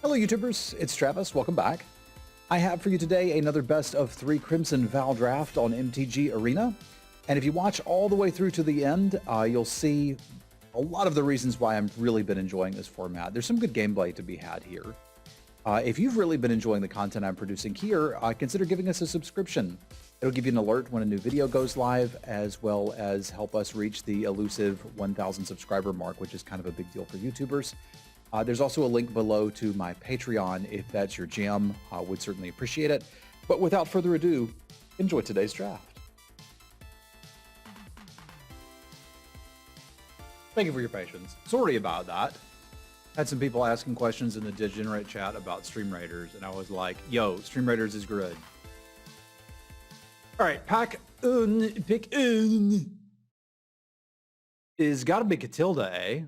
Hello YouTubers, it's Travis, welcome back. I have for you today another best of 3 Crimson Vow Draft on MTG Arena. And if you watch all the way through to the end, you'll see a lot of the reasons why I've really been enjoying this format. There's some good gameplay to be had here. If you've really been enjoying the content I'm producing here, consider giving us a subscription. It'll give you an alert when a new video goes live, as well as help us reach the elusive 1,000 subscriber mark, which is kind of a big deal for YouTubers. There's also a link below to my Patreon if that's your jam. Would certainly appreciate it. But without further ado, enjoy today's draft. Thank you for your patience. Sorry about that. Had some people asking questions in the Degenerate chat about Stream Raiders, and I was like, yo, Stream Raiders is good. All right, pick is gotta be Catilda, eh?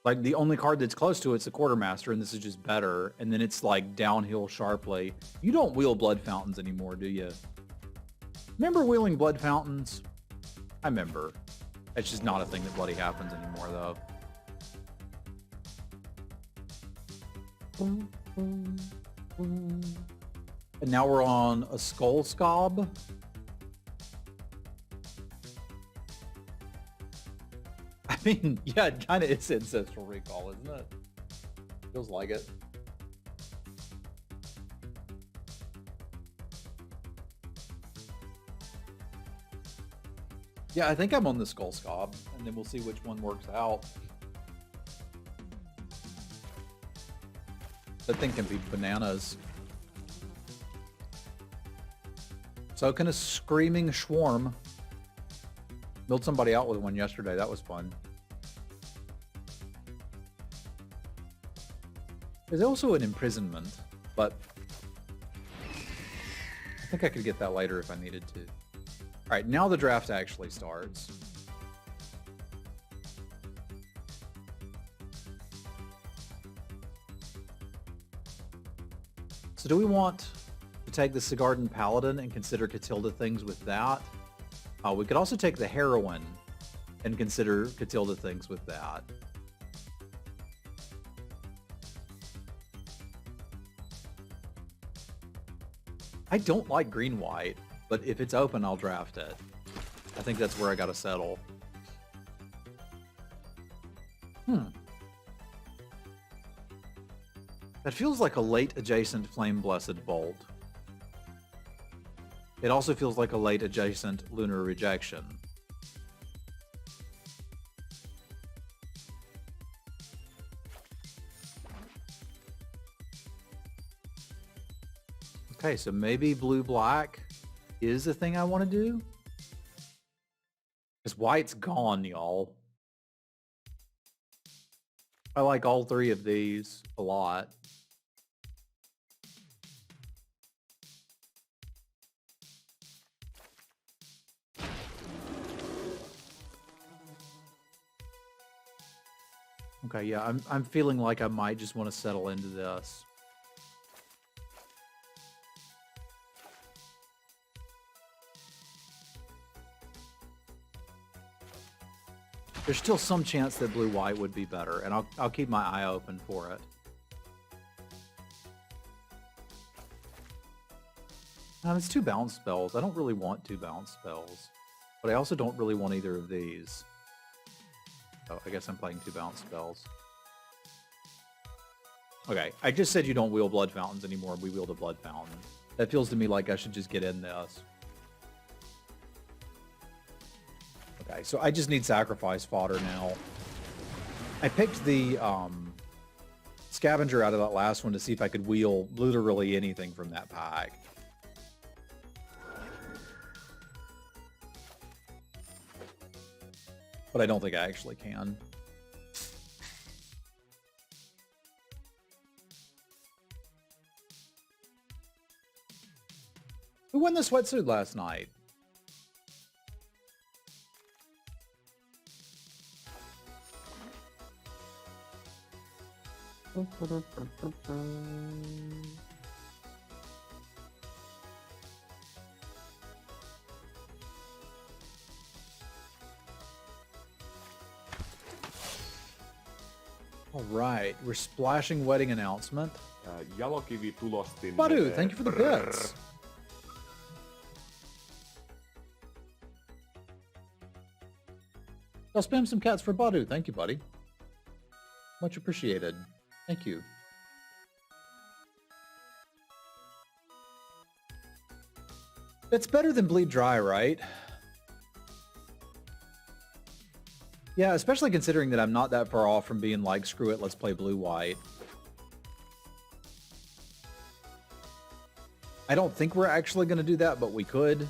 Like, the only card that's close to it's the Quartermaster, and this is just better. And then it's, like, downhill sharply. You don't wheel Blood Fountains anymore, do you? Remember wheeling Blood Fountains? I remember. It's just not a thing that bloody happens anymore, though. And now we're on a Skull Scob. I mean, yeah, it kind of is Ancestral Recall, isn't it? Feels like it. Yeah, I think I'm on the Skull Scob, and then we'll see which one works out. That thing can be bananas. So can a Screaming Swarm. Milled somebody out with one yesterday. That was fun. There's also an Imprisonment, but I think I could get that later if I needed to. All right, now the draft actually starts. So do we want to take the Sigardan Paladin and consider Catilda things with that? We could also take the Heroine and consider Catilda things with that. I don't like green-white, but if it's open, I'll draft it. I think that's where I gotta settle. That feels like a late adjacent Flame Blessed Bolt. It also feels like a late adjacent Lunar Rejection. Okay, so maybe blue-black is the thing I want to do? Because white's gone, y'all. I like all three of these a lot. Okay, yeah, I'm feeling like I might just want to settle into this. There's still some chance that blue-white would be better, and I'll keep my eye open for it. It's 2 bounce spells. I don't really want 2 bounce spells, but I also don't really want either of these. Oh, I guess I'm playing 2 bounce spells. Okay, I just said you don't wheel Blood Fountains anymore. We wheeled a Blood Fountain. That feels to me like I should just get in this. Okay, so I just need sacrifice fodder now. I picked the scavenger out of that last one to see if I could wheel literally anything from that pack. But I don't think I actually can. Who won the sweatsuit last night? Oh, All right, we're splashing wedding announcement. Jalokivi tulostin. Badu, thank you for the bits. I'll spam some cats for Badu. Thank you, buddy. Much appreciated. Thank you. It's better than Bleed Dry, right? Yeah, especially considering that I'm not that far off from being like, screw it, let's play blue-white. I don't think we're actually going to do that, but we could.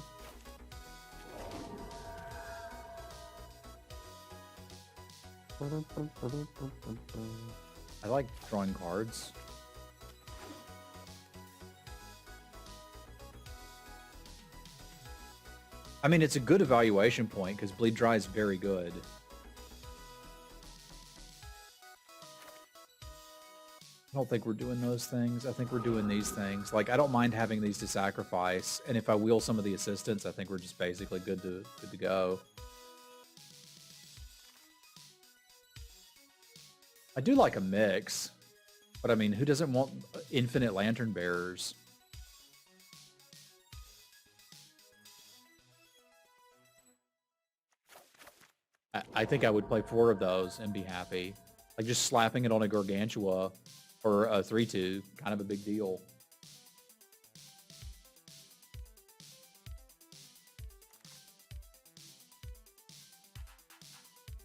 I like drawing cards. I mean, it's a good evaluation point because Bleed Dry is very good. I don't think we're doing those things. I think we're doing these things. Like, I don't mind having these to sacrifice, and if I wheel some of the assistants, I think we're just basically good to go. I do like a mix, but I mean, who doesn't want infinite lantern bearers? I think I would play 4 of those and be happy. Like just slapping it on a Gargantua or a 3/2, kind of a big deal.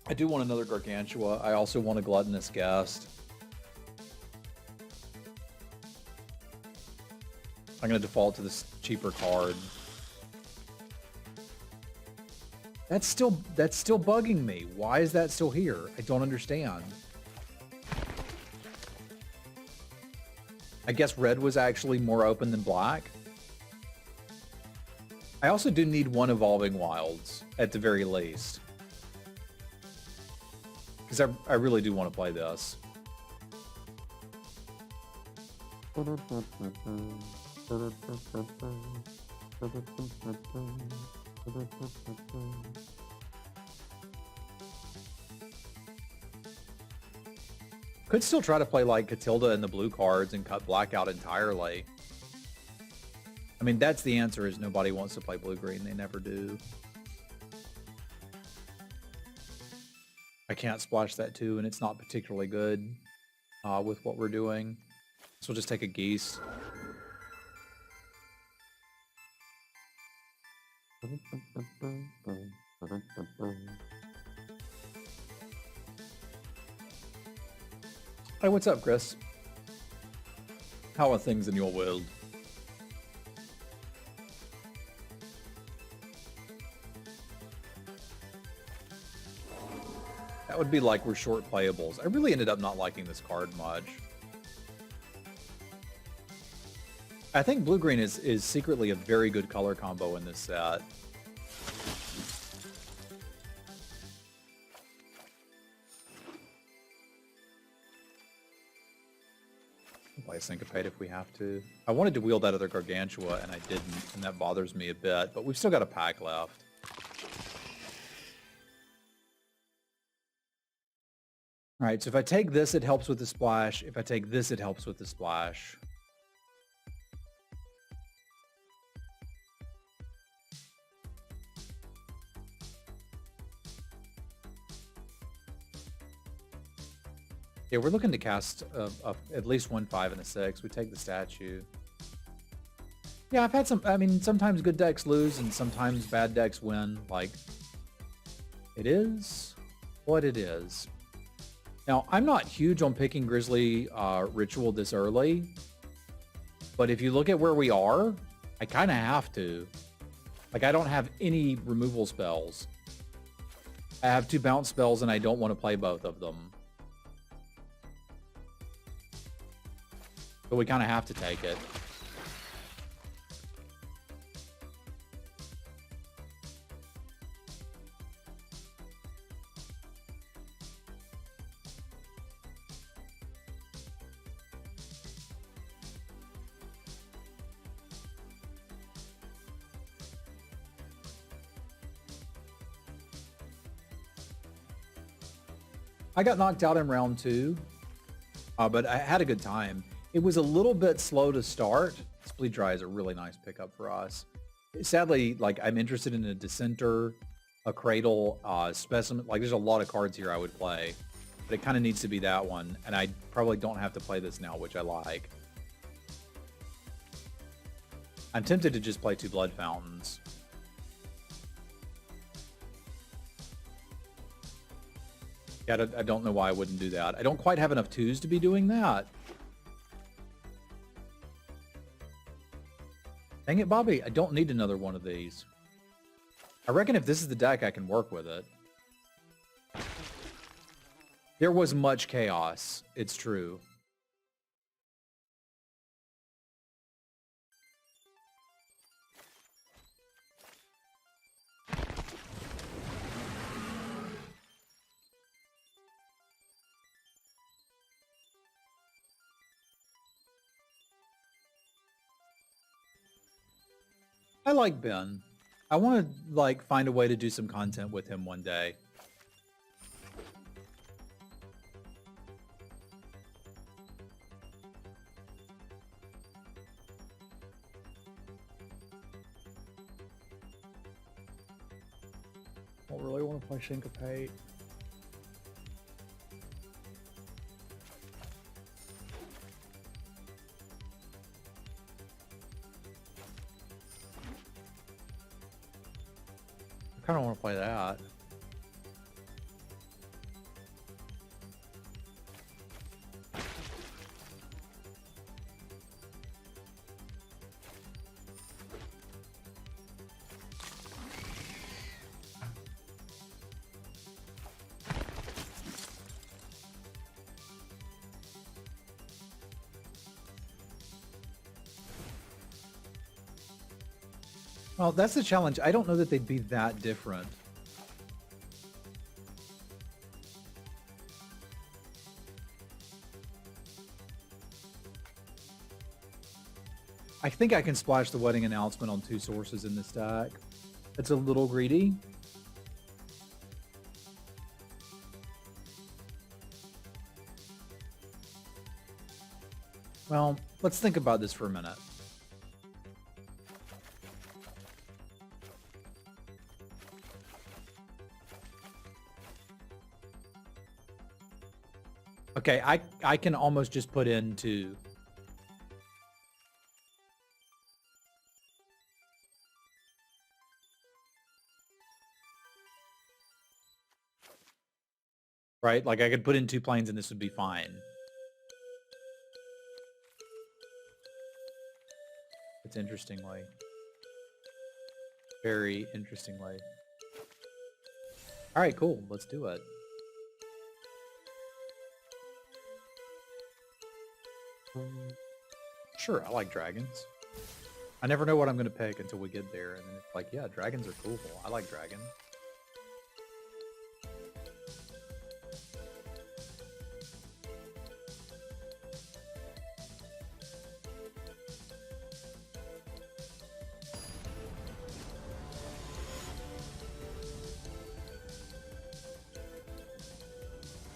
I do want another Gargantua. I also want a Gluttonous Guest. I'm going to default to this cheaper card. That's still bugging me. Why is that still here? I don't understand. I guess red was actually more open than black. I also do need 1 Evolving Wilds, at the very least. Because I really do want to play this. Could still try to play like Catilda and the blue cards and cut black out entirely. I mean, that's the answer, is nobody wants to play blue-green. They never do. I can't splash that too, and it's not particularly good with what we're doing. So we'll just take a Geese. Hey, what's up, Chris? How are things in your world? That would be like we're short playables. I really ended up not liking this card much. I think blue-green is secretly a very good color combo in this set. Play Syncopate if we have to. I wanted to wheel that other Gargantua, and I didn't, and that bothers me a bit, but we've still got a pack left. All right, so if I take this, it helps with the splash. If I take this, it helps with the splash. Yeah, we're looking to cast at least 1 5 and a 6. We take the statue. Yeah, I've had some, I mean, sometimes good decks lose and sometimes bad decks win. Like, it is what it is. Now, I'm not huge on picking Grizzly Ritual this early, but if you look at where we are, I kind of have to. Like, I don't have any removal spells. I have 2 bounce spells and I don't want to play both of them. But we kind of have to take it. I got knocked out in round 2. But I had a good time. It was a little bit slow to start. Splee Dry is a really nice pickup for us. Sadly, like I'm interested in a Dissenter, a Cradle, Specimen. Like there's a lot of cards here I would play, but it kind of needs to be that one. And I probably don't have to play this now, which I like. I'm tempted to just play 2 Blood Fountains. Yeah, I don't know why I wouldn't do that. I don't quite have enough 2s to be doing that. Dang it, Bobby. I don't need another one of these. I reckon if this is the deck, I can work with it. There was much chaos. It's true. I like Ben. I want to like find a way to do some content with him one day. I don't really want to play Syncopate. I kind of want to play that. Well, that's the challenge. I don't know that they'd be that different. I think I can splash the wedding announcement on 2 sources in this deck. It's a little greedy. Well, let's think about this for a minute. Okay, I can almost just put into... Right? Like I could put in 2 planes and this would be fine. It's interestingly. Very interestingly. All right, cool. Let's do it. Sure, I like dragons. I never know what I'm going to pick until we get there. And then it's like, yeah, dragons are cool. I like dragons.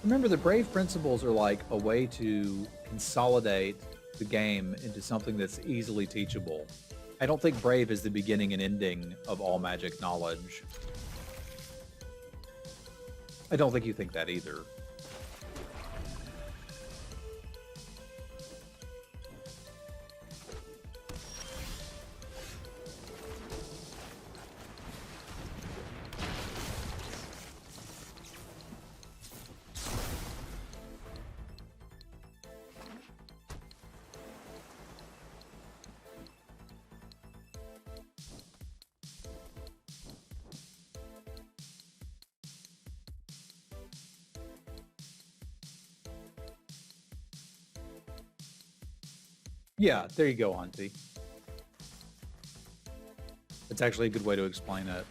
Remember, the Brave principles are like a way to consolidate the game into something that's easily teachable. I don't think Brave is the beginning and ending of all Magic knowledge. I don't think you think that either. Yeah, there you go, Auntie. It's actually a good way to explain it.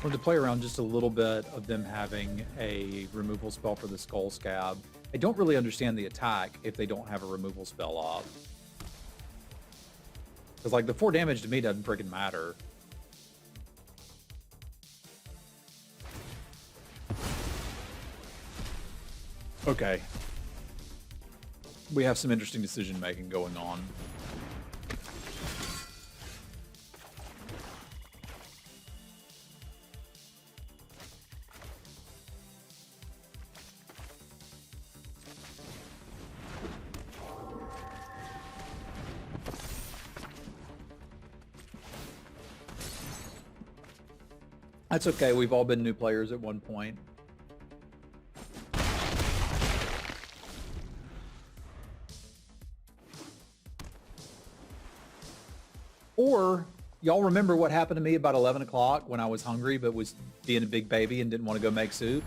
I wanted to play around just a little bit of them having a removal spell for the Skull Scab. I don't really understand the attack if they don't have a removal spell up. Because, like, the 4 damage to me doesn't freaking matter. Okay. We have some interesting decision-making going on. That's okay. We've all been new players at one point. Or y'all remember what happened to me about 11 o'clock when I was hungry but was being a big baby and didn't want to go make soup?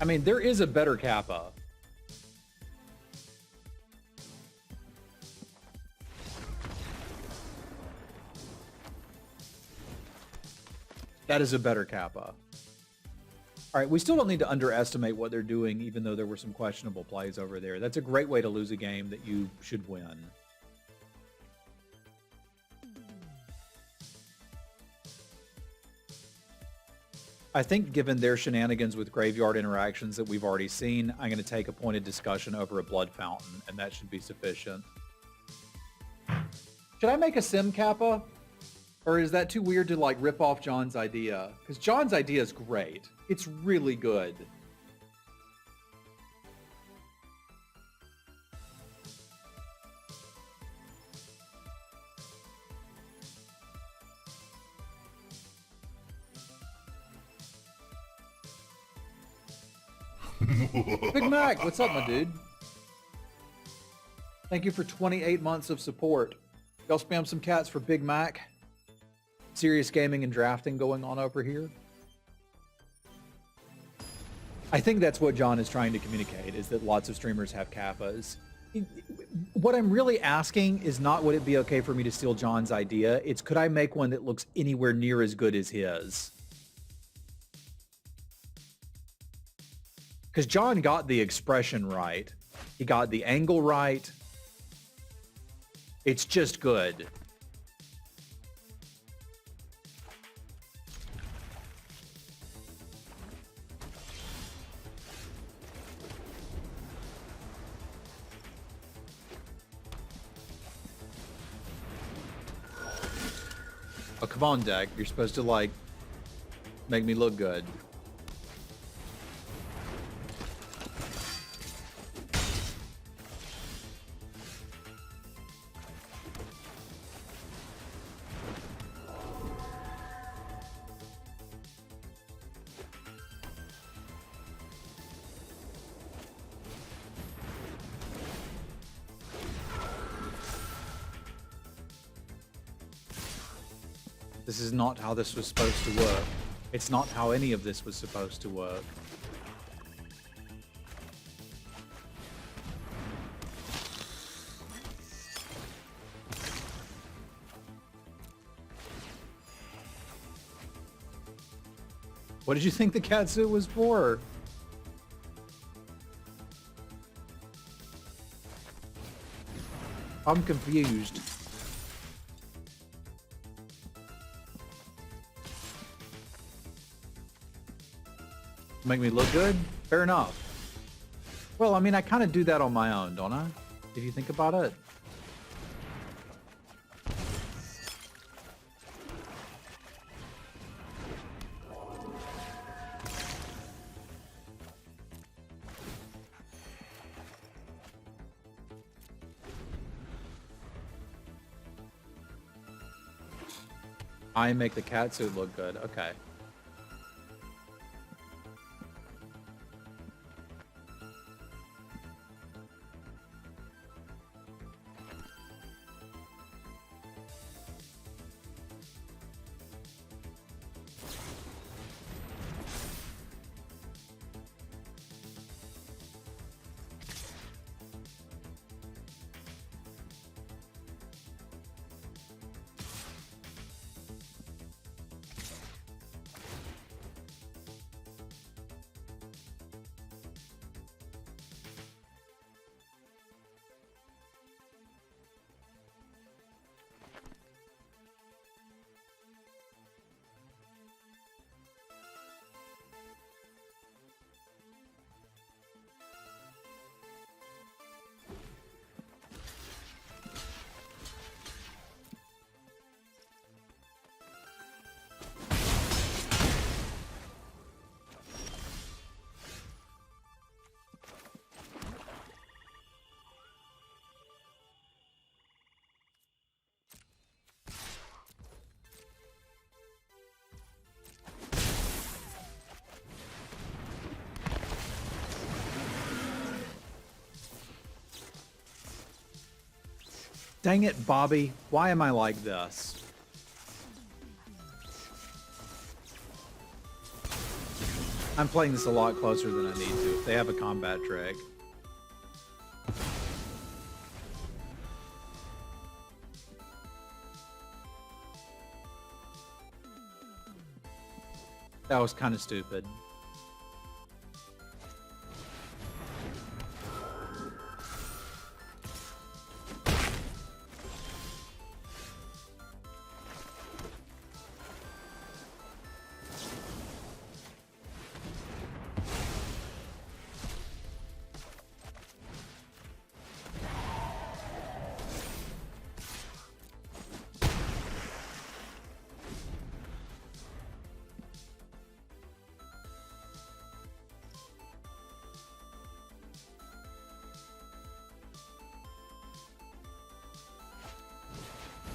I mean, there is a better Kappa. That is a better Kappa. All right, we still don't need to underestimate what they're doing, even though there were some questionable plays over there. That's a great way to lose a game that you should win. I think given their shenanigans with graveyard interactions that we've already seen, I'm going to take a pointed discussion over a blood fountain, and that should be sufficient. Should I make a sim Kappa? Or is that too weird to, like, rip off John's idea? Because John's idea is great. It's really good. Big Mac, what's up, my dude? Thank you for 28 months of support. Y'all spam some cats for Big Mac. Serious gaming and drafting going on over here. I think that's what John is trying to communicate, is that lots of streamers have kappas. What I'm really asking is not would it be okay for me to steal John's idea, it's could I make one that looks anywhere near as good as his? Because John got the expression right. He got the angle right. It's just good. Oh, come on, deck. You're supposed to, like, make me look good. This is not how this was supposed to work. It's not how any of this was supposed to work. What did you think the catsuit was for? I'm confused. Make me look good? Fair enough. Well, I mean, I kind of do that on my own, don't I? If you think about it. I make the catsuit look good. Okay. Dang it, Bobby. Why am I like this? I'm playing this a lot closer than I need to. If they have a combat trick. That was kind of stupid.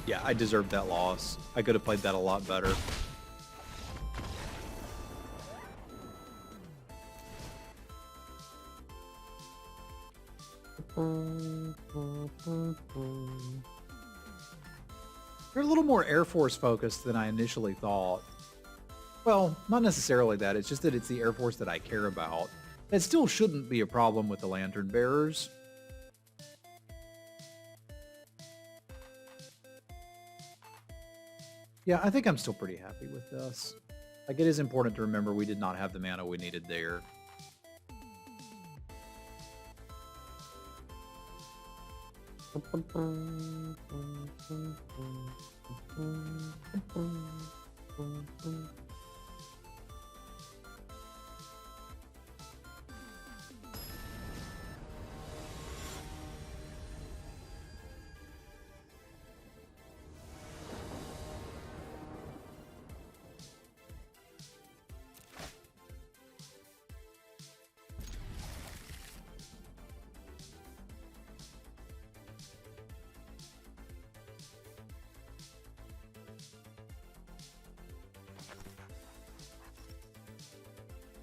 Yeah, I deserved that loss. I could have played that a lot better. They're a little more Air Force focused than I initially thought. Well, not necessarily that. It's just that it's the Air Force that I care about. That still shouldn't be a problem with the Lantern Bearers. Yeah, I think I'm still pretty happy with this. Like, it is important to remember we did not have the mana we needed there.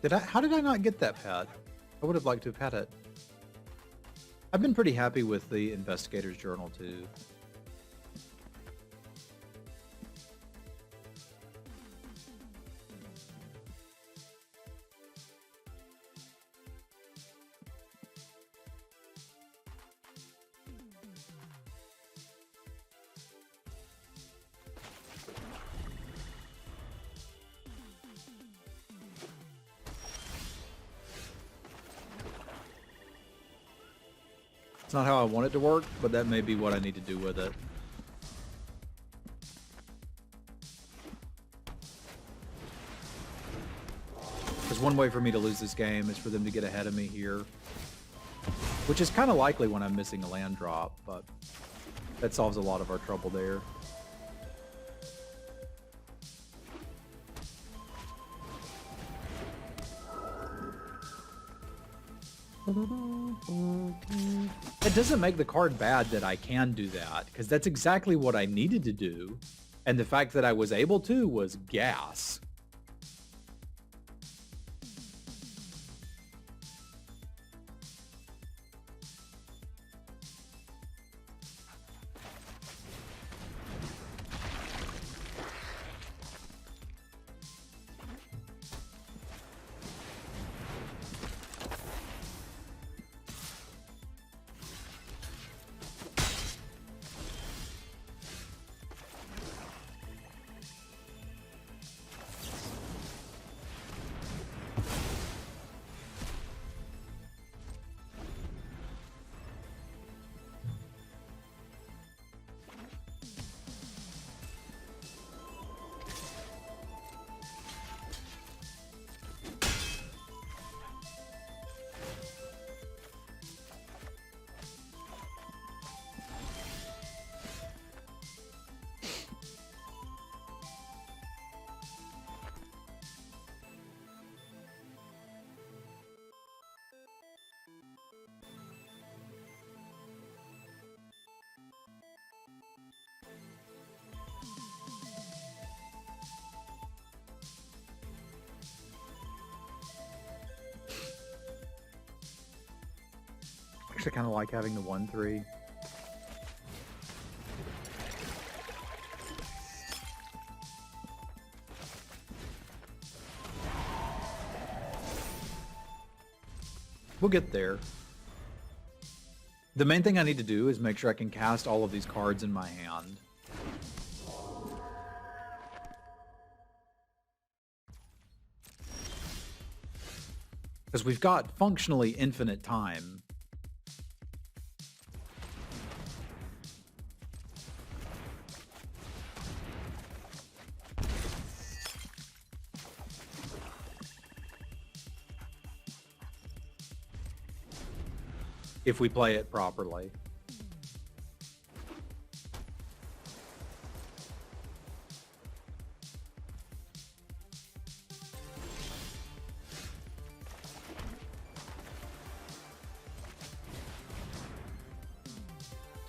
How did I not get that pet? I would have liked to have had it. I've been pretty happy with the Investigator's Journal, too. It's not how I want it to work, but that may be what I need to do with it. Because one way for me to lose this game is for them to get ahead of me here. Which is kind of likely when I'm missing a land drop, but that solves a lot of our trouble there. It doesn't make the card bad that I can do that, because that's exactly what I needed to do. And the fact that I was able to was gas. I kind of like having the 1/3. We'll get there. The main thing I need to do is make sure I can cast all of these cards in my hand. Because we've got functionally infinite time. If we play it properly.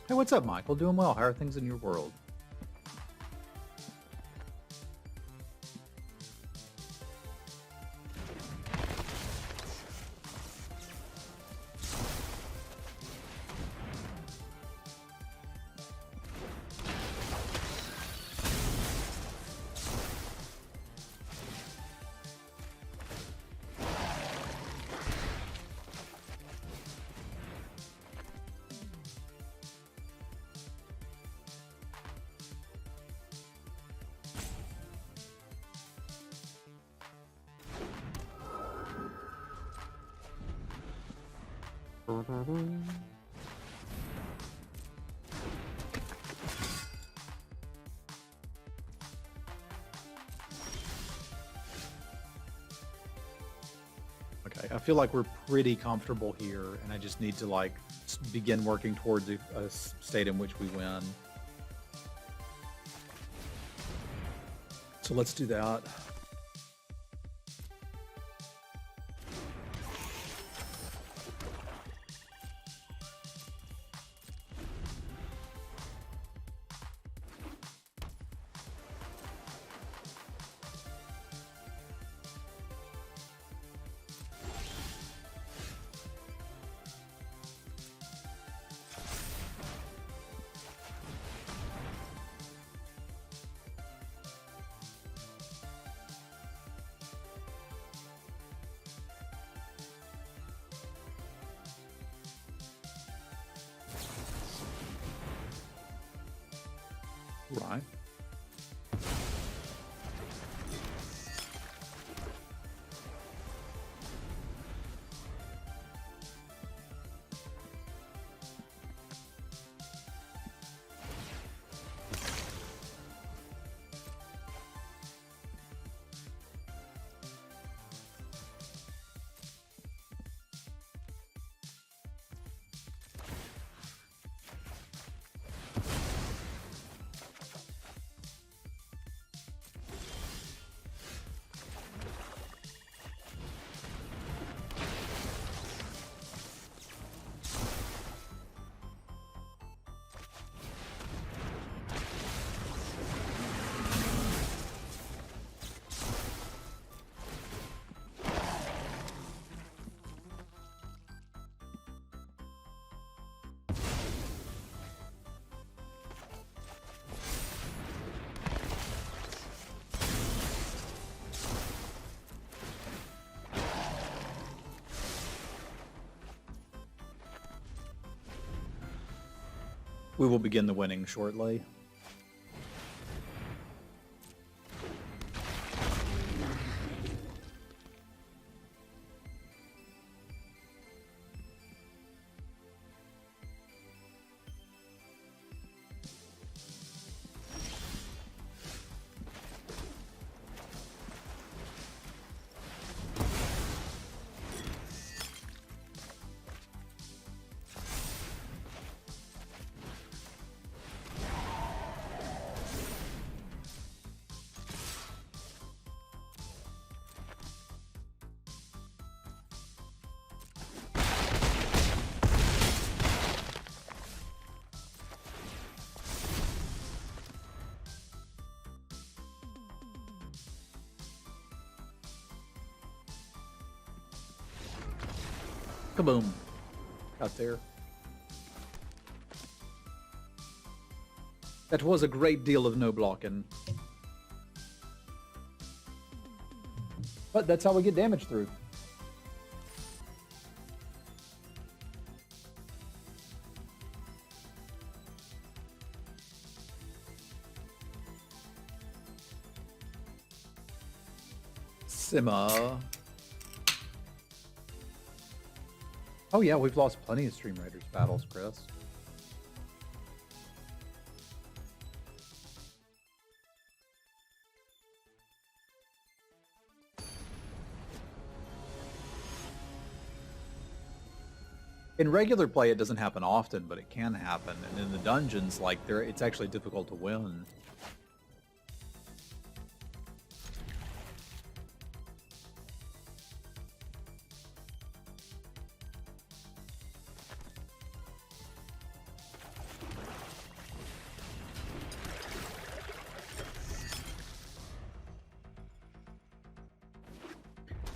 Hey, what's up, Michael? Doing well. How are things in your world? Okay, I feel like we're pretty comfortable here, and I just need to like begin working towards a state in which we win. So let's do that. Right. We will begin the winning shortly. Kaboom. Out there. That was a great deal of no blocking. But that's how we get damage through. Simma. Oh yeah, we've lost plenty of Stream Raiders battles, Chris. In regular play, it doesn't happen often, but it can happen. And in the dungeons, like it's actually difficult to win.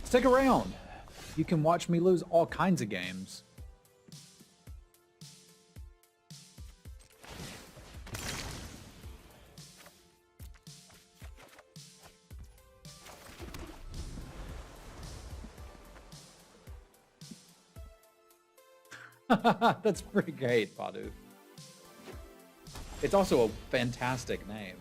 Stick around. You can watch me lose all kinds of games. That's pretty great, Badu. It's also a fantastic name.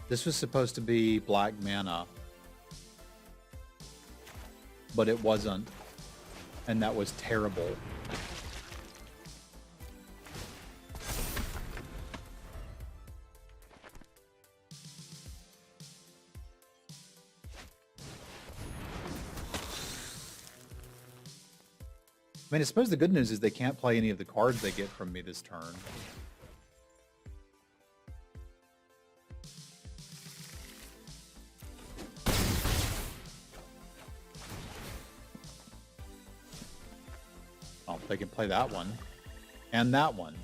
This was supposed to be black mana, but it wasn't, and that was terrible. I mean, I suppose the good news is they can't play any of the cards they get from me this turn. Oh, they can play that one. And that one.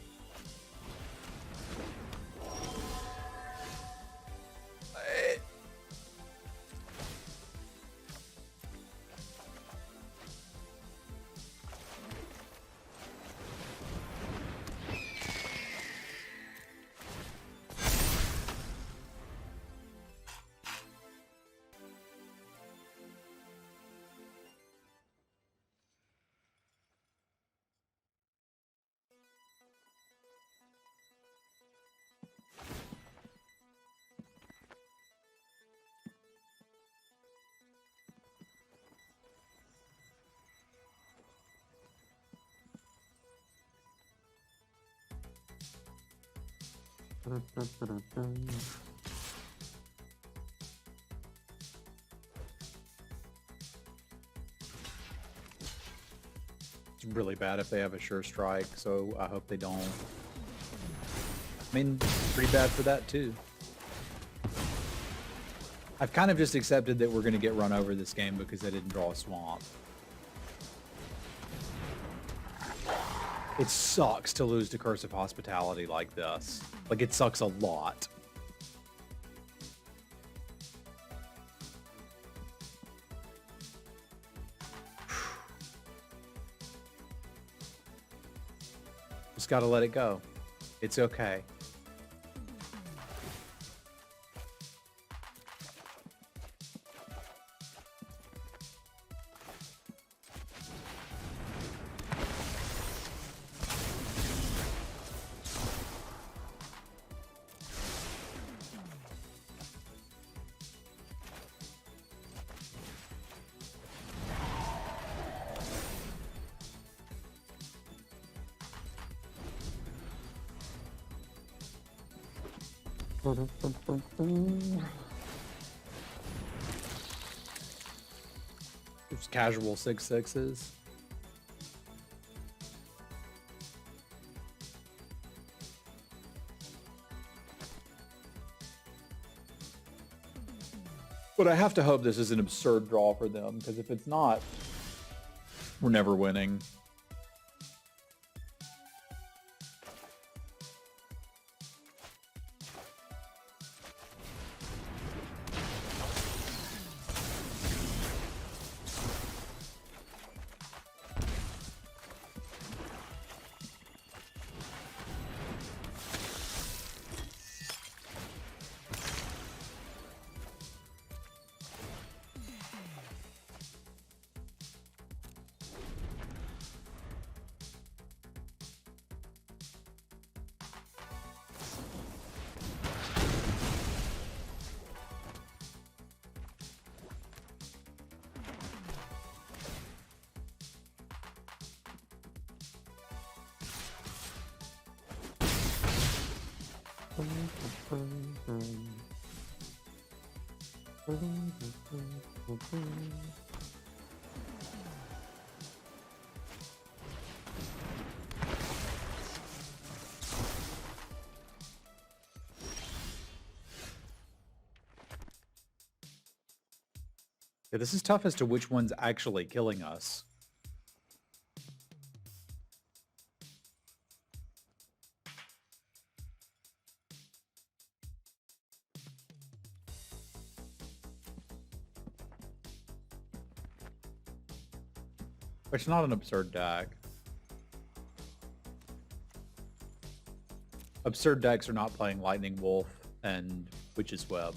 It's really bad if they have a sure strike, so I hope they don't. I mean, pretty bad for that too. I've kind of just accepted that we're going to get run over this game because I didn't draw a swamp. It sucks to lose to Curse of Hospitality like this. Like, it sucks a lot. Just gotta let it go. It's okay. Just casual 6/6s. But I have to hope this is an absurd draw for them, because if it's not, we're never winning. Yeah, this is tough as to which one's actually killing us. It's not an absurd deck. Absurd decks are not playing Lightning Wolf and Witch's Web.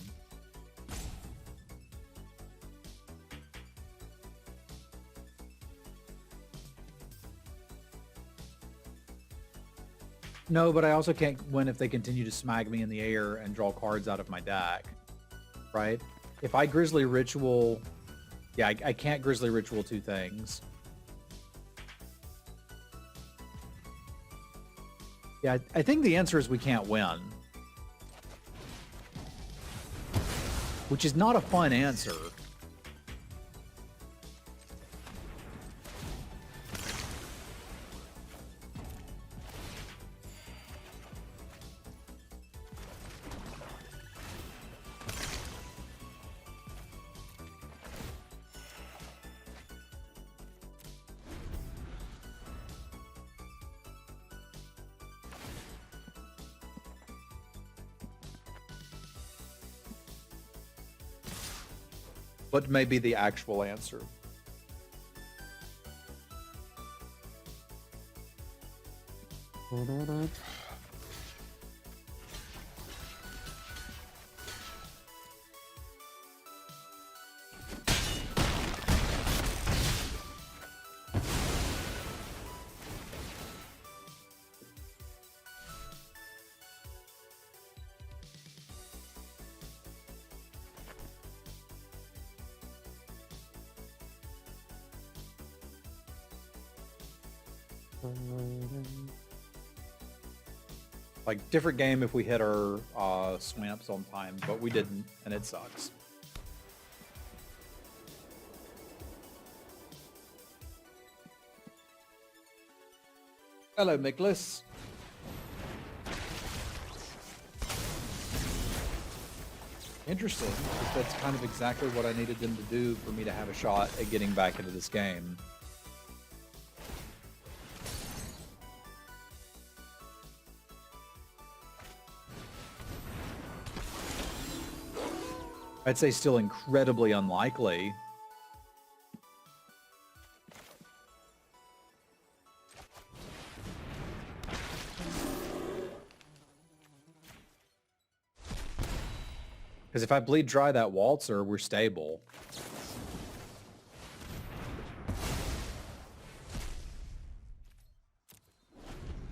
No, but I also can't win if they continue to smag me in the air and draw cards out of my deck, right? If I Grizzly Ritual... Yeah, I can't Grizzly Ritual two things. Yeah, I think the answer is we can't win. Which is not a fun answer. What may be the actual answer? Like, different game if we hit our swamps on time, but we didn't, and it sucks. Hello, Miklas. Interesting, because that's kind of exactly what I needed them to do for me to have a shot at getting back into this game. I'd say still incredibly unlikely. Because if I bleed dry that Waltzer, we're stable.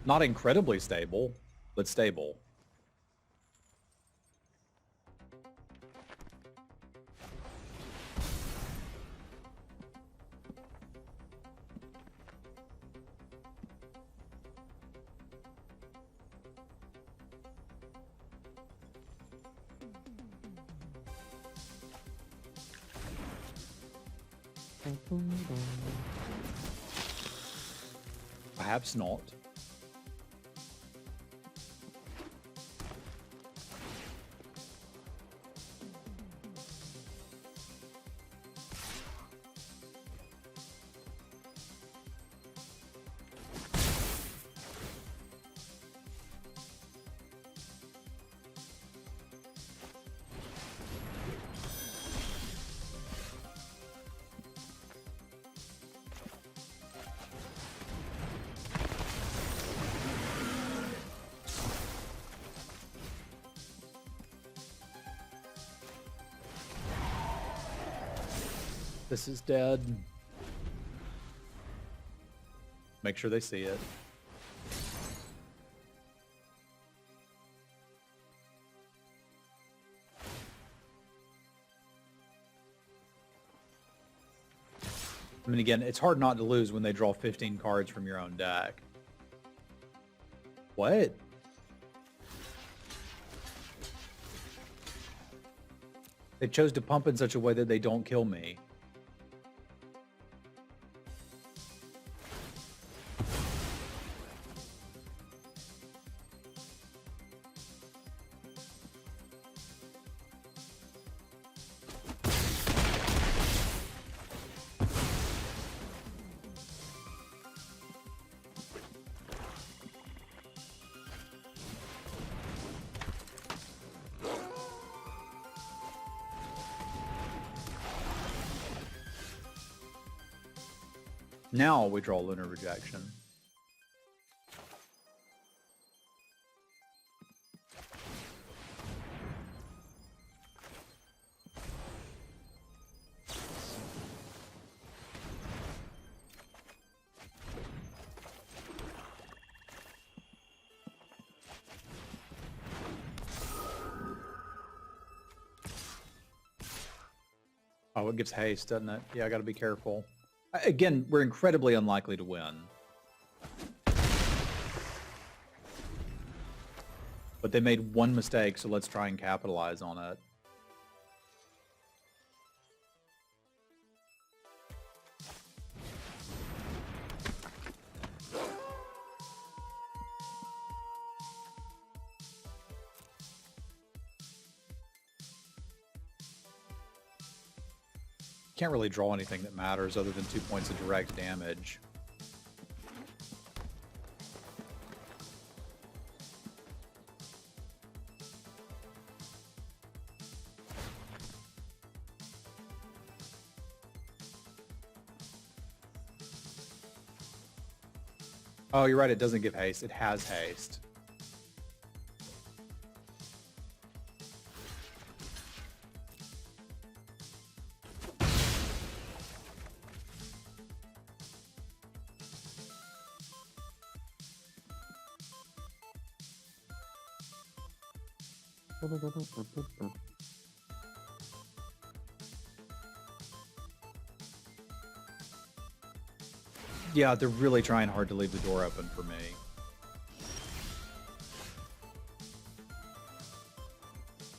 Not incredibly stable, but stable. Perhaps not. This is dead. Make sure they see it. I mean, again, it's hard not to lose when they draw 15 cards from your own deck. What? They chose to pump in such a way that they don't kill me. Now we draw Lunar Rejection. Oh, it gives haste, doesn't it? Yeah, I gotta be careful. Again, we're incredibly unlikely to win. But they made one mistake, so let's try and capitalize on it. Can't really draw anything that matters other than 2 points of direct damage. Oh, you're right, it doesn't give haste. It has haste. Yeah, they're really trying hard to leave the door open for me.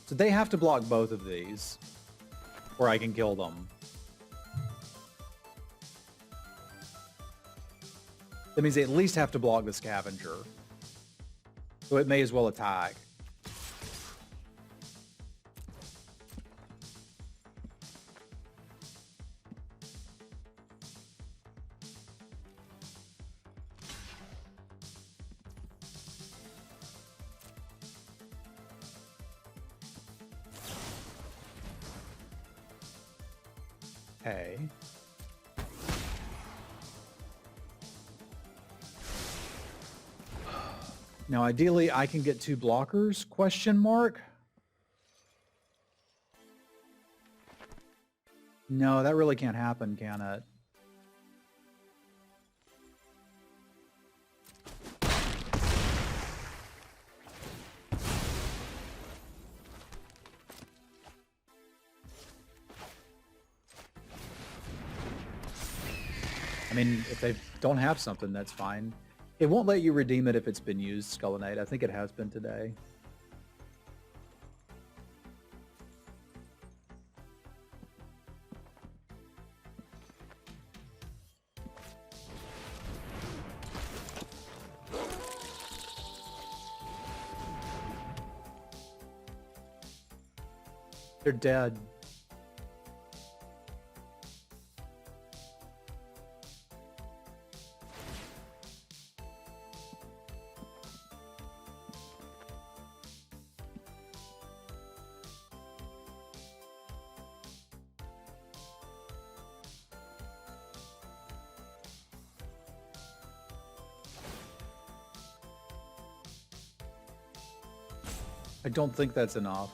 So they have to block both of these, or I can kill them. That means they at least have to block the scavenger. So it may as well attack. Okay. Now, ideally, I can get 2 blockers, question mark? No, that really can't happen, can it? I mean, if they don't have something, that's fine. It won't let you redeem it if it's been used, Skullinate. I think it has been today. They're dead. I don't think that's enough.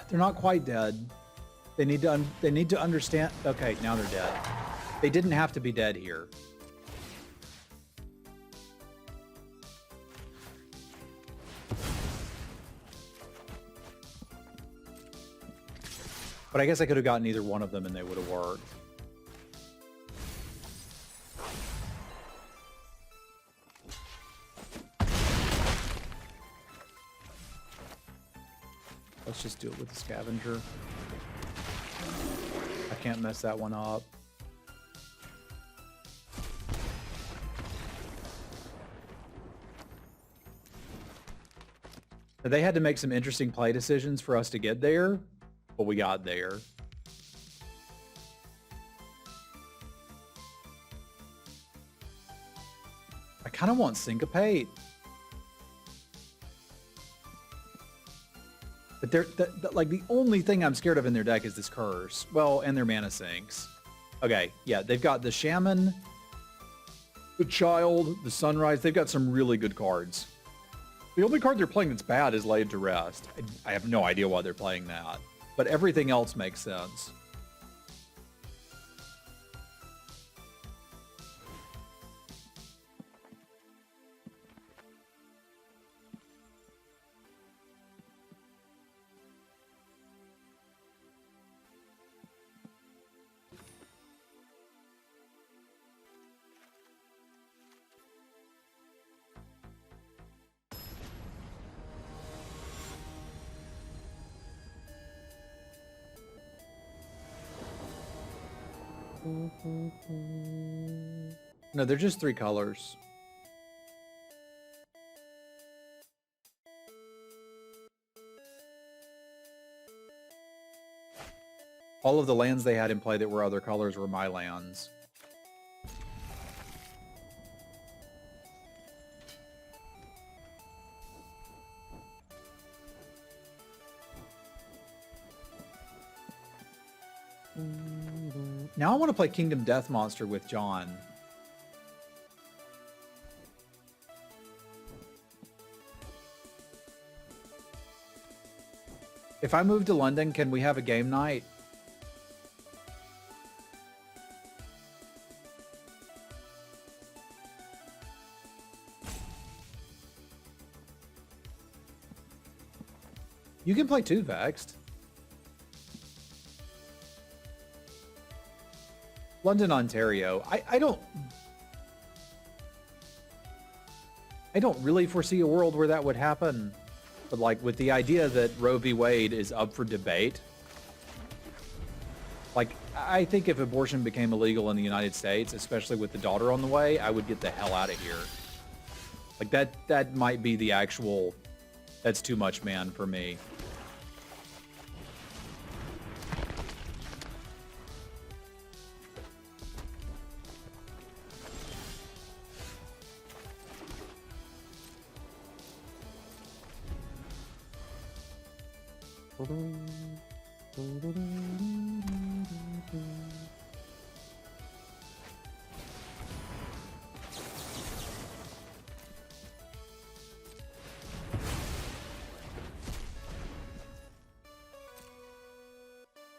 They're not quite dead. They need to understand. Okay, now they're dead. They didn't have to be dead here. But I guess I could have gotten either one of them and they would have worked. Let's just do it with the scavenger. I can't mess that one up. They had to make some interesting play decisions for us to get there, but we got there. I kind of want Syncopate. But they're like the only thing I'm scared of in their deck is this curse. Well, and their mana sinks. Okay, yeah, they've got the Shaman, the Child, the Sunrise. They've got some really good cards. The only card they're playing that's bad is Laid to Rest. I have no idea why they're playing that, but everything else makes sense. No, they're just 3 colors. All of the lands they had in play that were other colors were my lands. Now I want to play Kingdom Death Monster with John. If I move to London, can we have a game night? You can play 2 Vexed. London, Ontario. I don't really foresee a world where that would happen. But like with the idea that Roe v. Wade is up for debate, like I think if abortion became illegal in the United States, especially with the daughter on the way, I would get the hell out of here. Like that might be the actual, that's too much, man, for me.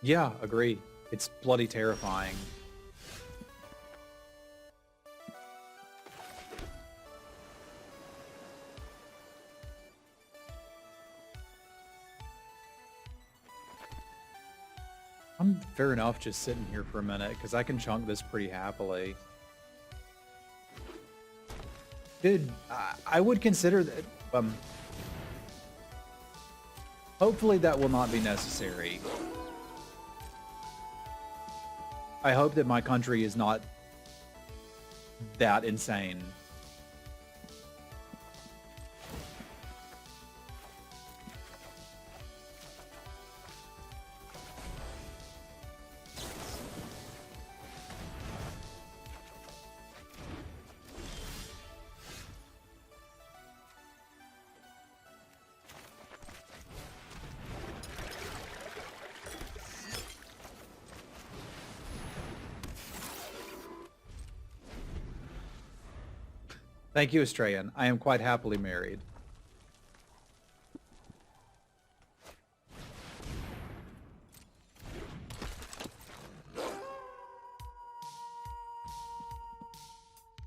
Yeah, agree. It's bloody terrifying. I'm fair enough just sitting here for a minute, because I can chunk this pretty happily. Dude, I would consider that... hopefully that will not be necessary. I hope that my country is not that insane. Thank you, Australian. I am quite happily married.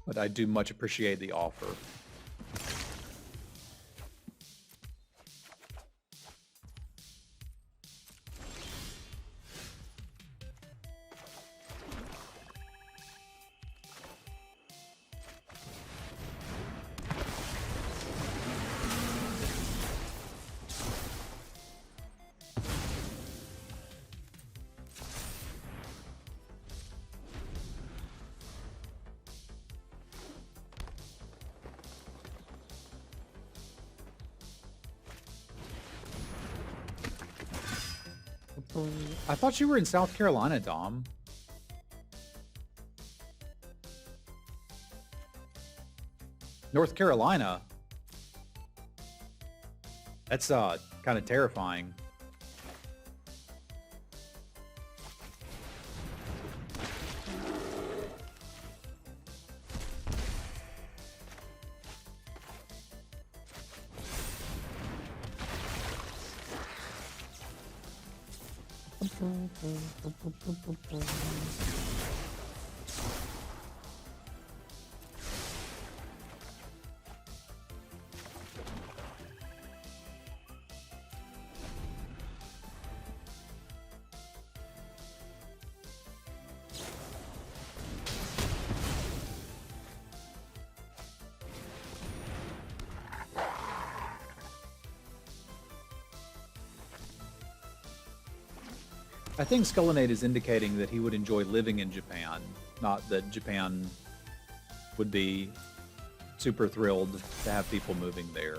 But I do much appreciate the offer. I thought you were in South Carolina, Dom. North Carolina? That's kind of terrifying. I think Skullinate is indicating that he would enjoy living in Japan, not that Japan would be super thrilled to have people moving there.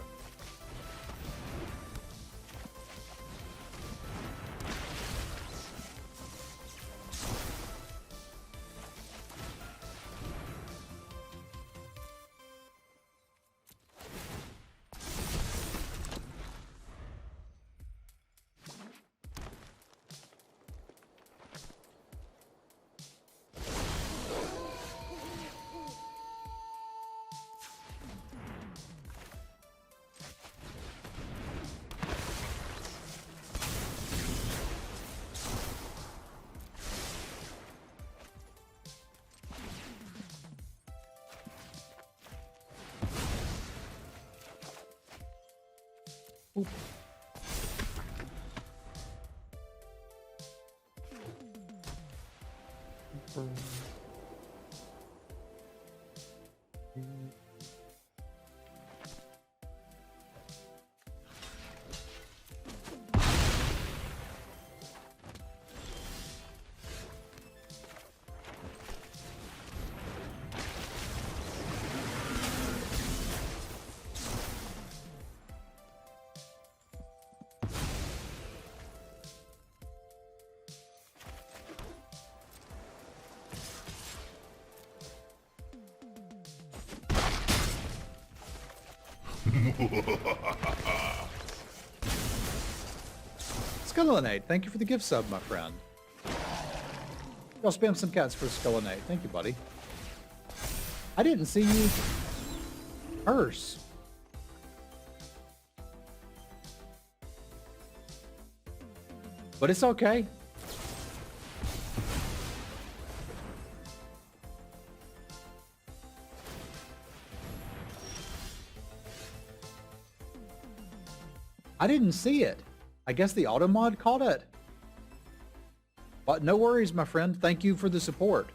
Skullinate, thank you for the gift sub, my friend. Y'all spam some cats for Skullinate. Thank you, buddy. I didn't see you curse. But it's okay. I didn't see it. I guess the auto mod caught it. But no worries, my friend. Thank you for the support.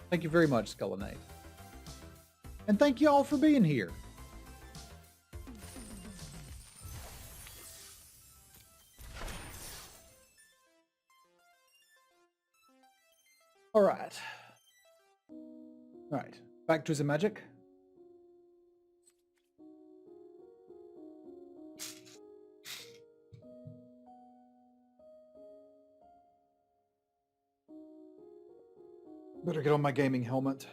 Thank you very much, Skullinate. And thank you all for being here. All right. All right. Back to the magic. Better get on my gaming helmet.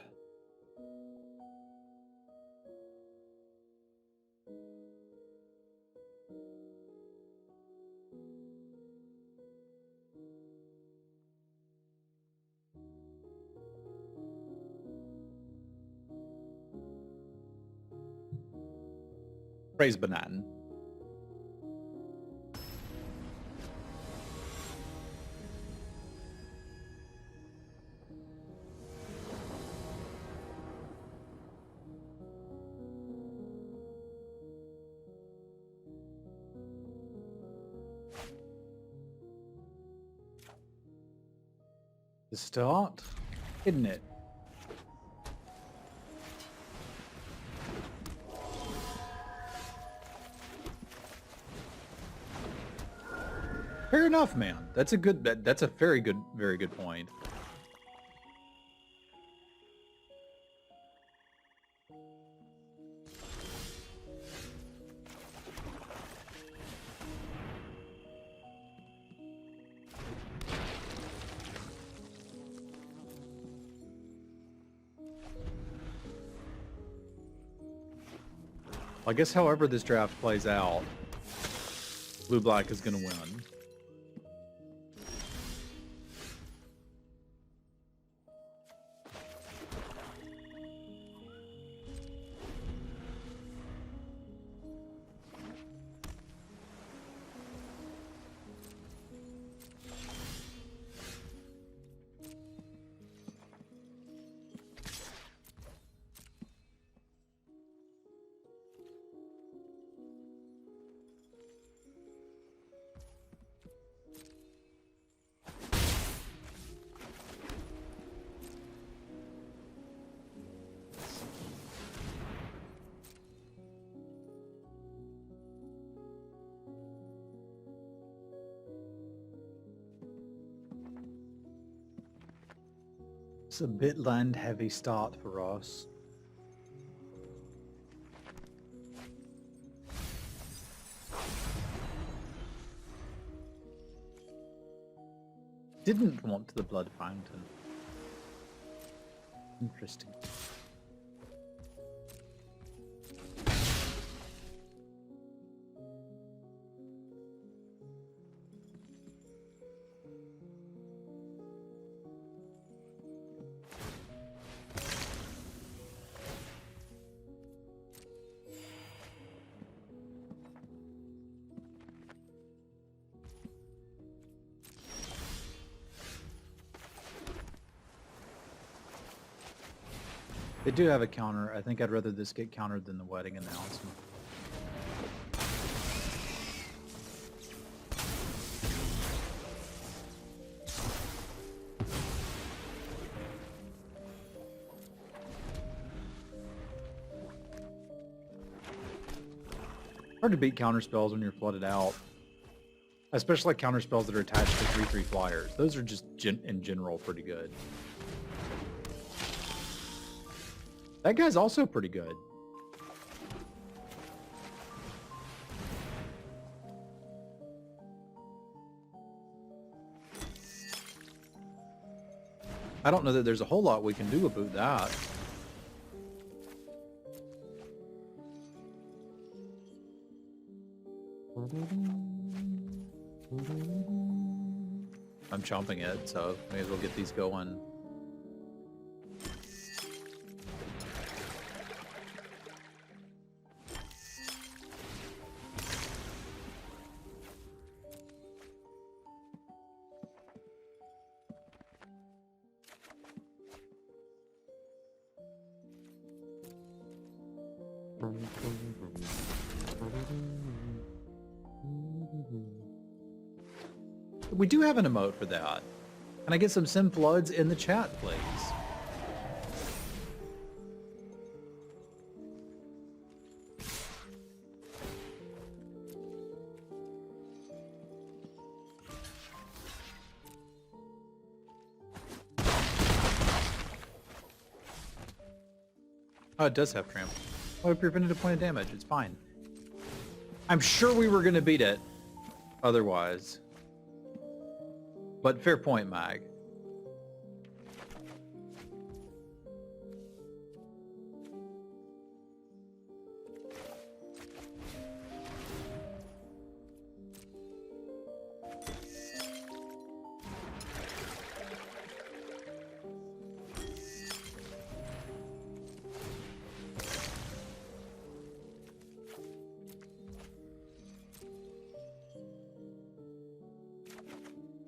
Praise Banan. The start, isn't it? Fair enough, man. That's a good. That's a very good point. I guess however this draft plays out, Blue-Black is going to win. It's a bit land heavy start for us. Didn't want the blood fountain. Interesting. They do have a counter. I think I'd rather this get countered than the wedding announcement. Hard to beat counter spells when you're flooded out. Especially counter spells that are attached to 3/3 flyers. Those are just in general pretty good. That guy's also pretty good. I don't know that there's a whole lot we can do about that. I'm chomping it, so may as well get these going. We do have an emote for that. Can I get some sim floods in the chat, please? Oh, it does have trample. Oh, it prevented a point of damage. It's fine. I'm sure we were going to beat it otherwise. But fair point, Mag.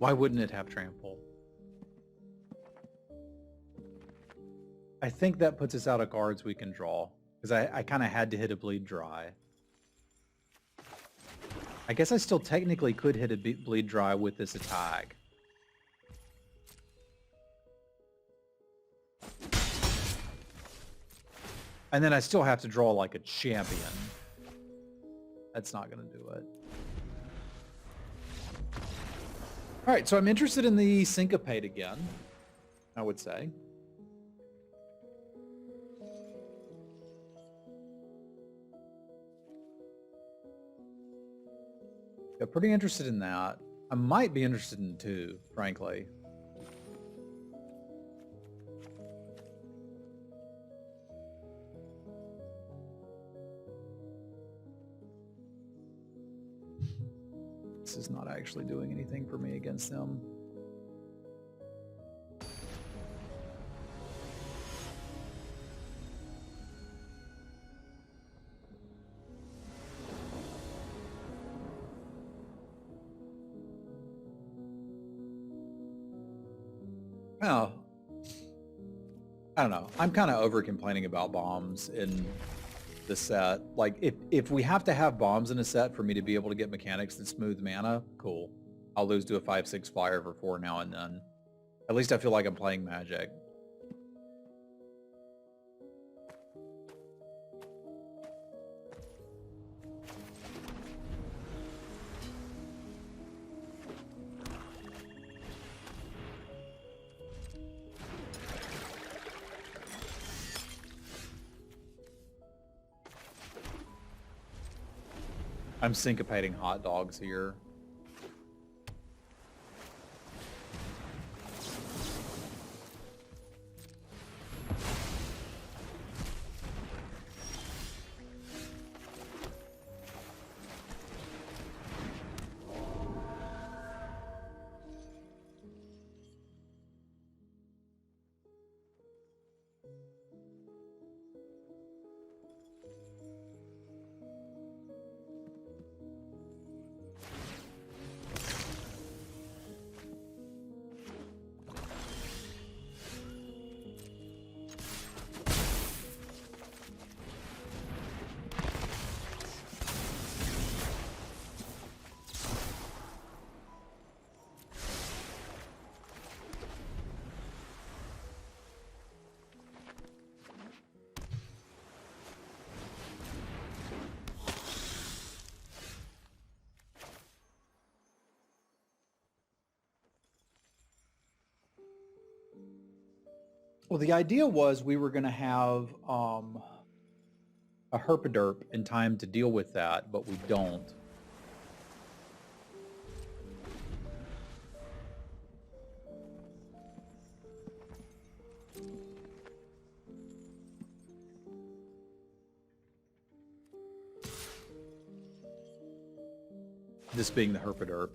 Why wouldn't it have trample? I think that puts us out of cards we can draw. Because I kind of had to hit a bleed dry. I guess I still technically could hit a bleed dry with this attack. And then I still have to draw like a champion. That's not going to do it. All right, so I'm interested in the Syncopate again, I would say. Yeah, pretty interested in that. I might be interested in 2, frankly. This is not actually doing anything for me against them. Oh, I don't know. I'm kind of over complaining about bombs in the set. Like, if we have to have bombs in a set for me to be able to get mechanics that smooth mana, cool. I'll lose to a 5/6 flyer for 4 now and then. At least I feel like I'm playing Magic. I'm syncopating hot dogs here. Well, the idea was we were going to have a herpaderp in time to deal with that, but we don't. This being the herpaderp.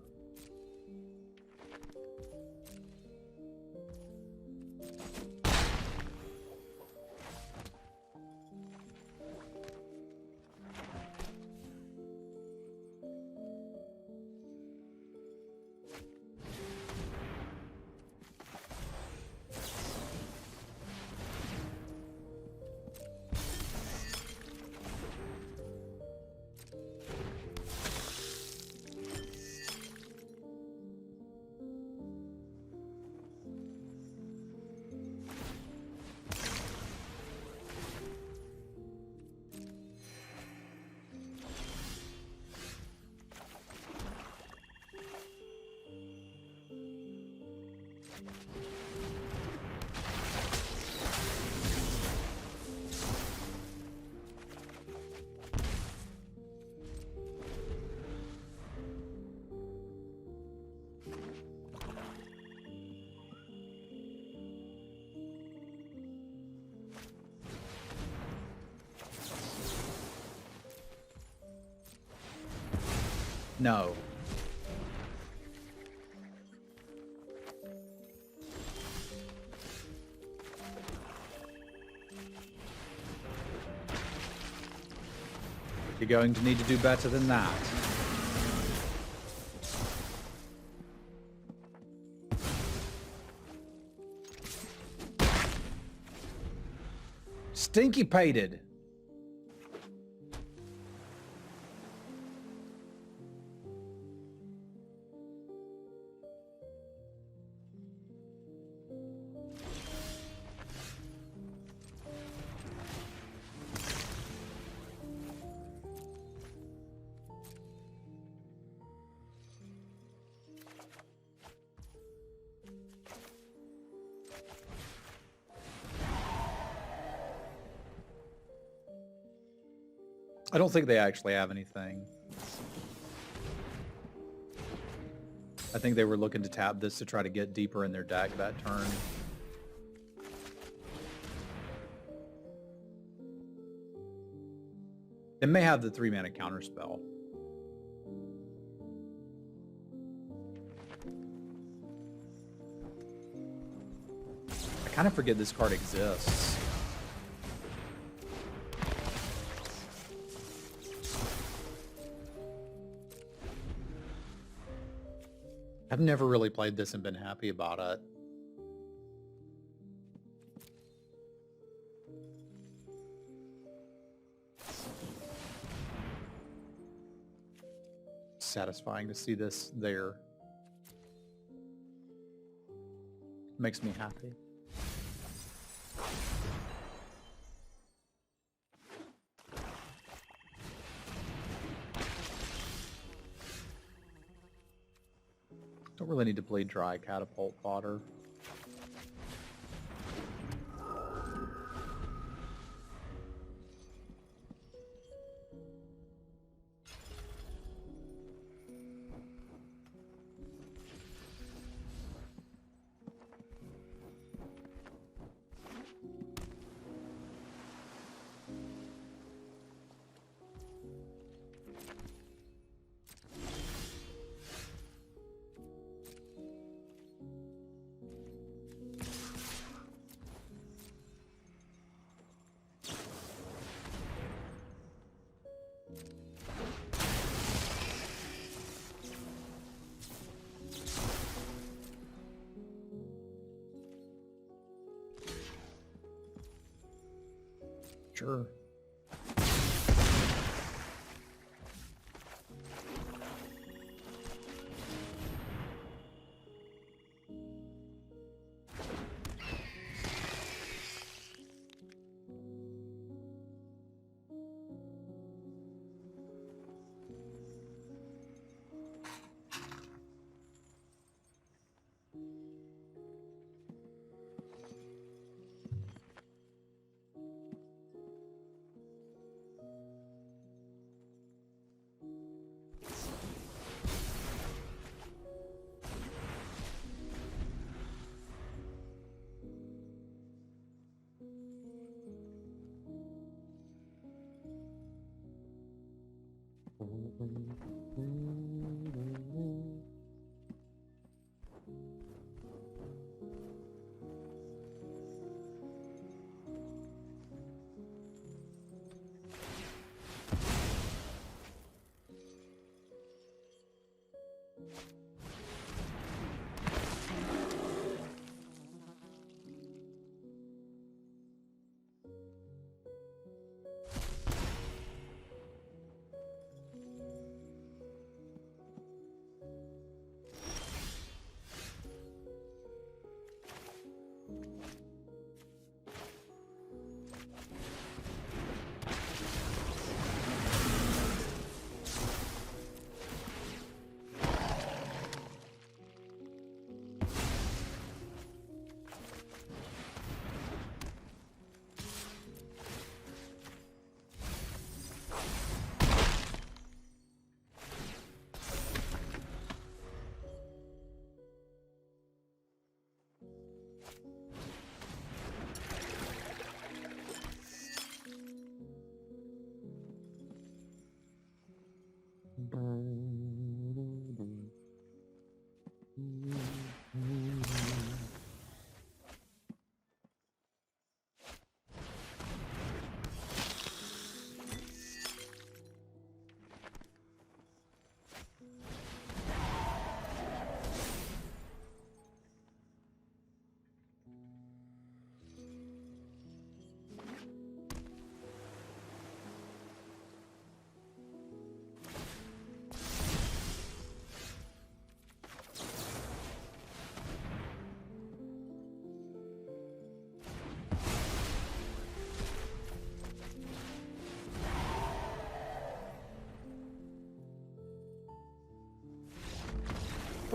No. You're going to need to do better than that. Stinky pated. I don't think they actually have anything. I think they were looking to tap this to try to get deeper in their deck that turn. They may have the 3-mana counterspell. I kind of forget this card exists. I've never really played this and been happy about it. Satisfying to see this there. Makes me happy. Don't really need to play dry catapult fodder. Sure.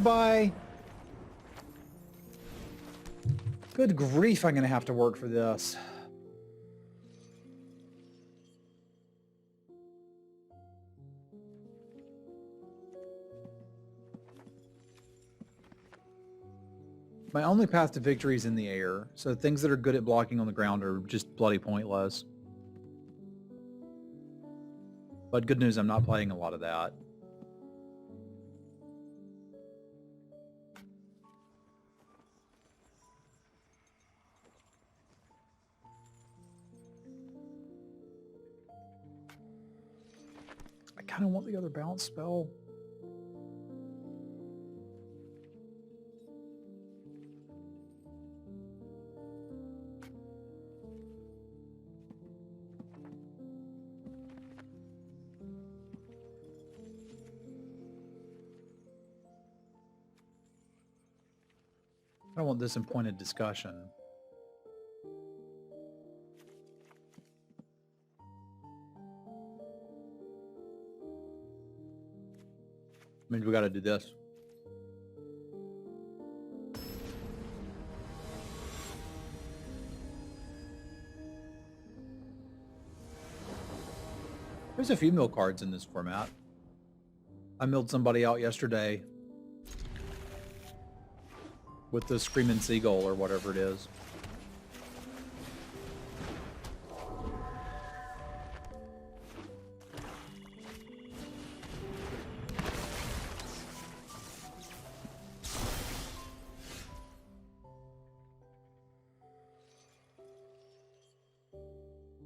Bye-bye. Good grief, I'm going to have to work for this. My only path to victory is in the air, so things that are good at blocking on the ground are just bloody pointless. But good news, I'm not playing a lot of that. I kind of want the other bounce spell. I don't want this in point of discussion. Means we got to do this. There's a few mill cards in this format. I milled somebody out yesterday with the Screaming Seagull or whatever it is.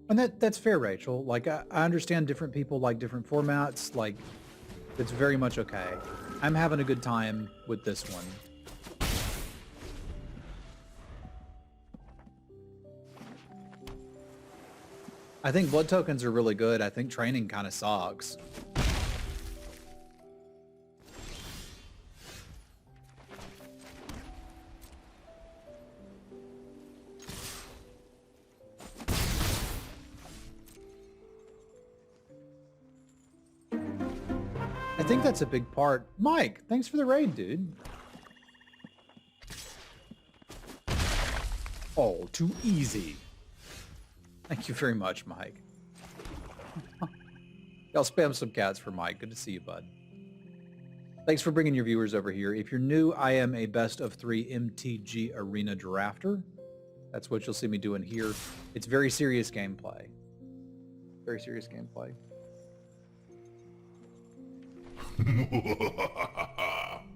And that's fair, Rachel. Like, I understand different people like different formats. Like, it's very much okay. I'm having a good time with this one. I think blood tokens are really good. I think training kind of sucks. I think that's a big part. Mike, thanks for the raid, dude. Oh, too easy. Thank you very much, Mike. I'll spam some cats for Mike. Good to see you, bud. Thanks for bringing your viewers over here. If you're new, I am a best of 3 MTG Arena drafter. That's what you'll see me doing here. It's very serious gameplay. Very serious gameplay.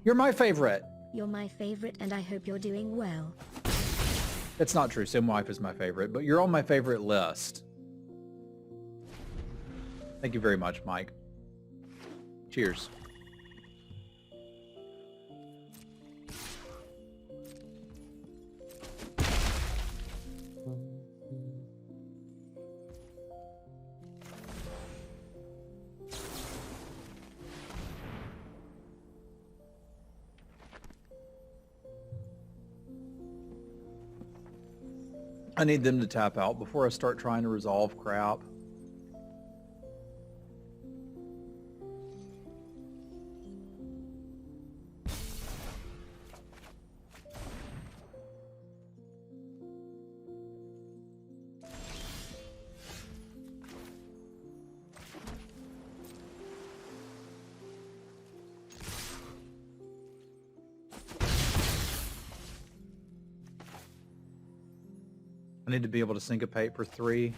You're my favorite. You're my favorite, and I hope you're doing well. That's not true. Simwife is my favorite, but you're on my favorite list. Thank you very much, Mike. Cheers. I need them to tap out before I start trying to resolve crap. I need to be able to syncopate for 3.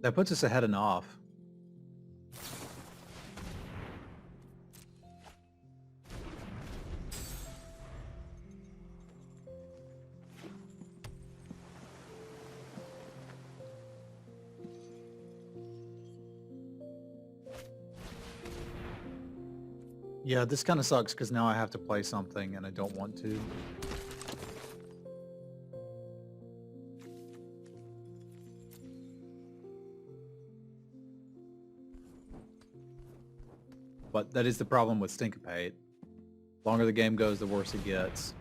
That puts us ahead enough. Yeah, this kind of sucks because now I have to play something and I don't want to. But that is the problem with Syncopate. The longer the game goes, the worse it gets.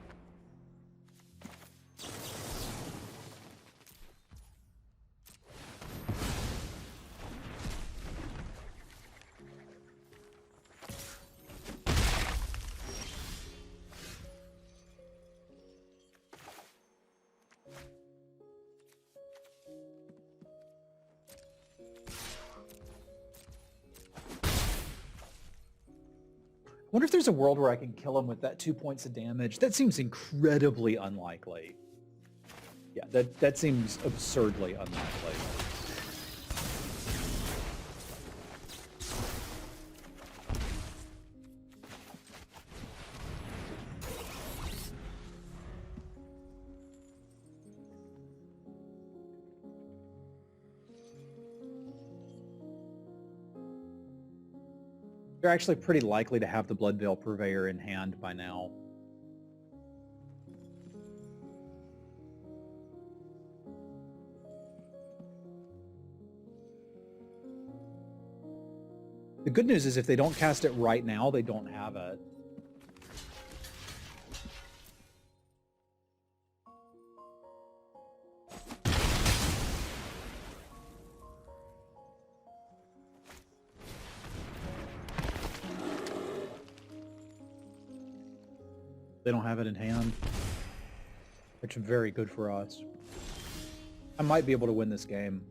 I wonder if there's a world where I can kill him with that 2 points of damage. That seems incredibly unlikely. Yeah, that seems absurdly unlikely. They're actually pretty likely to have the Blood Veil Purveyor in hand by now. The good news is if they don't cast it right now, they don't have it. They don't have it in hand, which is very good for us. I might be able to win this game.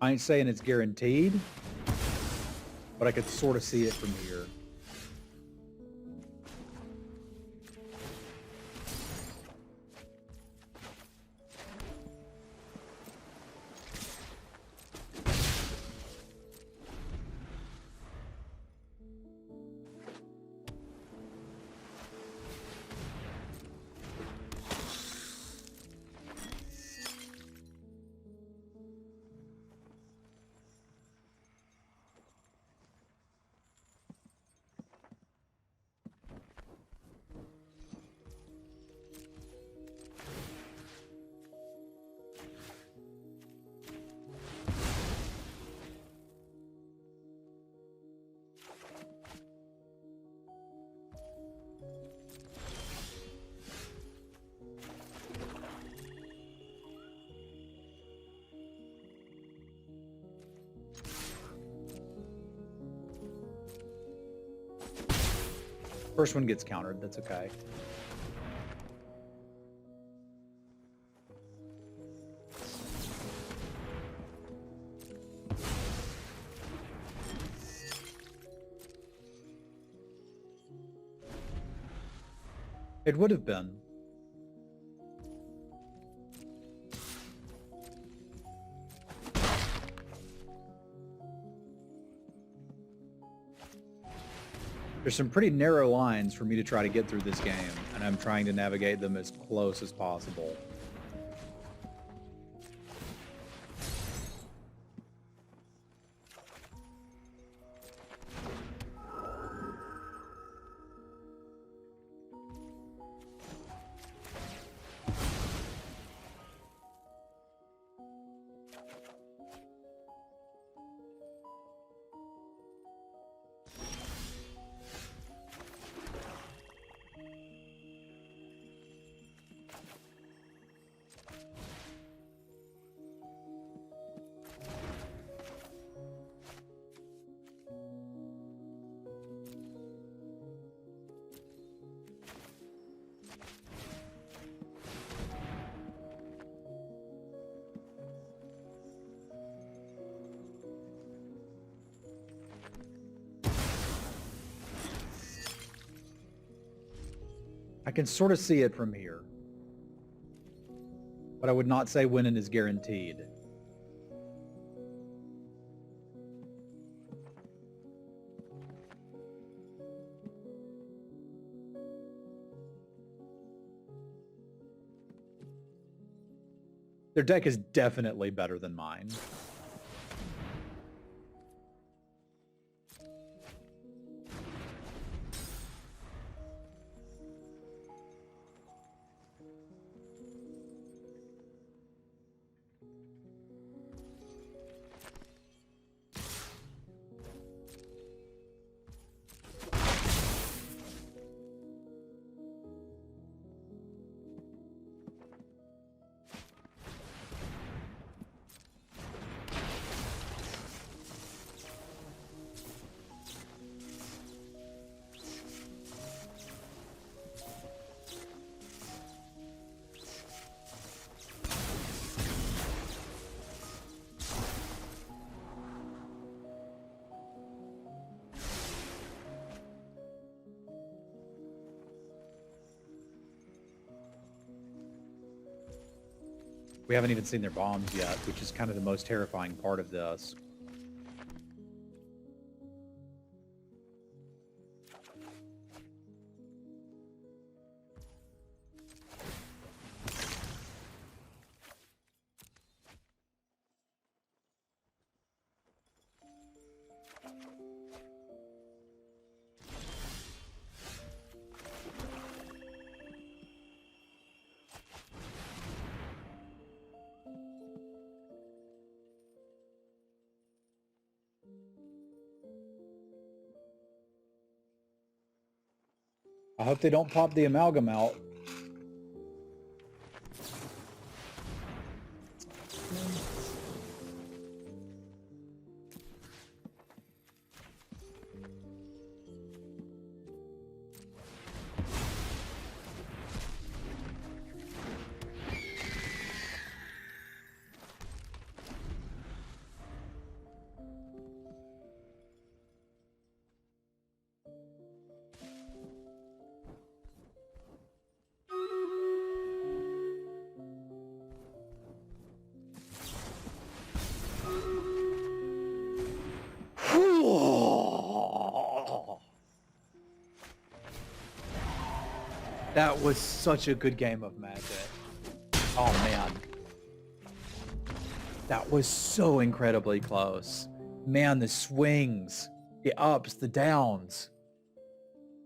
I ain't saying it's guaranteed, but I could sort of see it from here. First one gets countered. That's okay. It would have been. There's some pretty narrow lines for me to try to get through this game, and I'm trying to navigate them as close as possible. I can sort of see it from here, but I would not say winning is guaranteed. Their deck is definitely better than mine. We haven't even seen their bombs yet, which is kind of the most terrifying part of this. I hope they don't pop the amalgam out. That was such a good game of Magic. Oh man. That was so incredibly close. Man, the swings, the ups, the downs.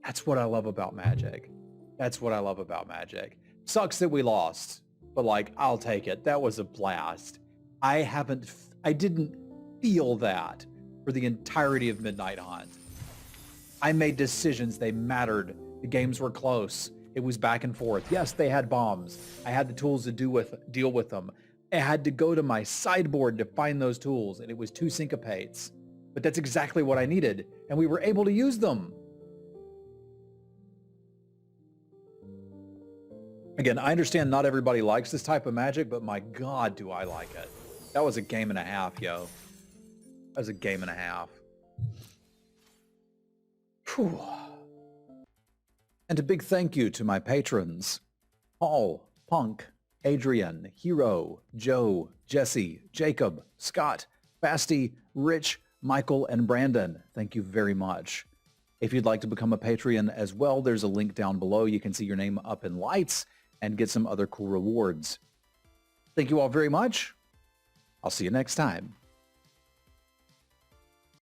That's what I love about Magic. That's what I love about Magic. Sucks that we lost, but like, I'll take it. That was a blast. I didn't feel that for the entirety of Midnight Hunt. I made decisions, they mattered. The games were close. It was back and forth. Yes, they had bombs. I had the tools to deal with them. I had to go to my sideboard to find those tools, and it was 2 syncopates. But that's exactly what I needed, and we were able to use them. Again, I understand not everybody likes this type of Magic, but my God, do I like it. That was a game and a half, yo. That was a game and a half. Whew. And a big thank you to my patrons. Paul, Punk, Adrian, Hero, Joe, Jesse, Jacob, Scott, Basti, Rich, Michael, and Brandon. Thank you very much. If you'd like to become a Patreon as well, there's a link down below. You can see your name up in lights and get some other cool rewards. Thank you all very much. I'll see you next time.